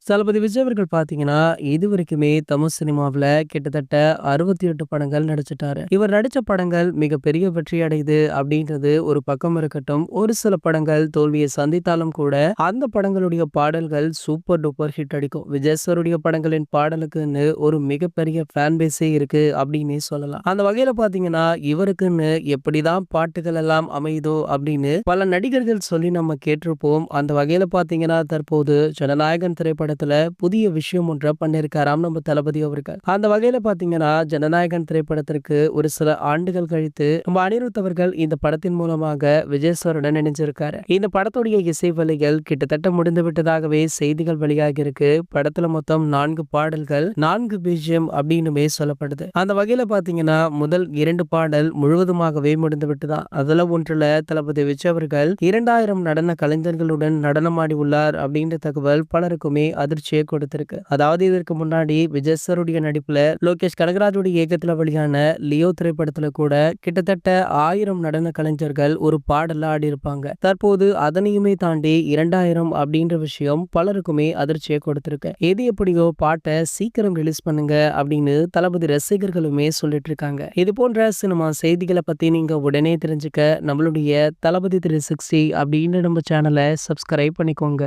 தளபதி விஜய் அவர்கள் பார்த்தீங்கன்னா, இதுவரைக்குமே தமிழ் சினிமாவுல கிட்டத்தட்ட 68 படங்கள் நடிச்சுட்டாரு. இவர் நடிச்ச படங்கள் மிகப்பெரிய வெற்றி அடையுது அப்படின்றது ஒரு பக்கம் இருக்கட்டும். ஒரு சில படங்கள் தோல்வியை சந்தித்தாலும் கூட, அந்த படங்களுடைய பாடல்கள் சூப்பர் டூப்பர் ஹிட் அடிக்கும். விஜய் சாருடைய படங்களின் பாடலுக்குன்னு ஒரு மிகப்பெரிய ஃபேன் பேஸே இருக்கு அப்படின்னே சொல்லலாம். அந்த வகையில பார்த்தீங்கன்னா, இவருக்குன்னு எப்படிதான் பாட்டுகள் எல்லாம் அமையுதோ அப்படின்னு பல நடிகர்கள் சொல்லி நம்ம கேட்டிருப்போம். அந்த வகையில பார்த்தீங்கன்னா, தற்போது ஜனநாயகன் திரைப்படத்துல புதிய விஷயம் ஒன்றை பண்ணியிருக்காராம் நம்ம தளபதி அவர்கள். அந்த வகையில பாத்தீங்கன்னா, ஜனநாயகன் திரைப்படத்திற்கு ஒரு சில ஆண்டுகள் கழித்து நம்ம அனிருத் அவர்கள் இந்த படத்தின் மூலமாக விஜய் சாருடன் இணைஞ்சிருக்காரு. இந்த படத்துடைய இசை வழிகள் கிட்டத்தட்ட முடிந்து விட்டதாகவே செய்திகள் வெளியாகி இருக்கு. படத்துல மொத்தம் 4 பாடல்கள், 4 பிஜிஎம் அப்படின்னுமே சொல்லப்படுது. அந்த வகையில பாத்தீங்கன்னா, முதல் 2 பாடல் முழுவதுமாகவே முடிந்து விட்டுதான். அதுல ஒன்றுல தளபதி விஜய் அவர்கள் 2000 நடன கலைஞர்களுடன் நடனமாடி உள்ளார் அப்படின்ற தகவல் பலருக்குமே அதிர்ச்சியை கொடுத்திருக்கு. அதாவது இதற்கு முன்னாடி விஜய் சாருடைய நடிப்புல லோகேஷ் கனகராஜுடைய இயக்கத்துல வெளியான லியோ திரைப்படத்துல கூட கிட்டத்தட்ட 1000 நடன கலைஞர்கள் ஒரு பாடல்ல ஆடி இருப்பாங்க. தற்போது அதனையுமே தாண்டி 2000 அப்படின்ற விஷயம் பலருக்குமே அதிர்ச்சியை கொடுத்திருக்கு. எது எப்படியோ பாட்டை சீக்கிரம் ரிலீஸ் பண்ணுங்க அப்படின்னு தளபதி ரசிகர்களுமே சொல்லிட்டு இருக்காங்க. இது போன்ற சினிமா செய்திகளை பத்தி நீங்க உடனே தெரிஞ்சுக்க நம்மளுடைய தளபதி 360 அப்படின்னு நம்ம சேனலை சப்ஸ்கிரைப் பண்ணிக்கோங்க.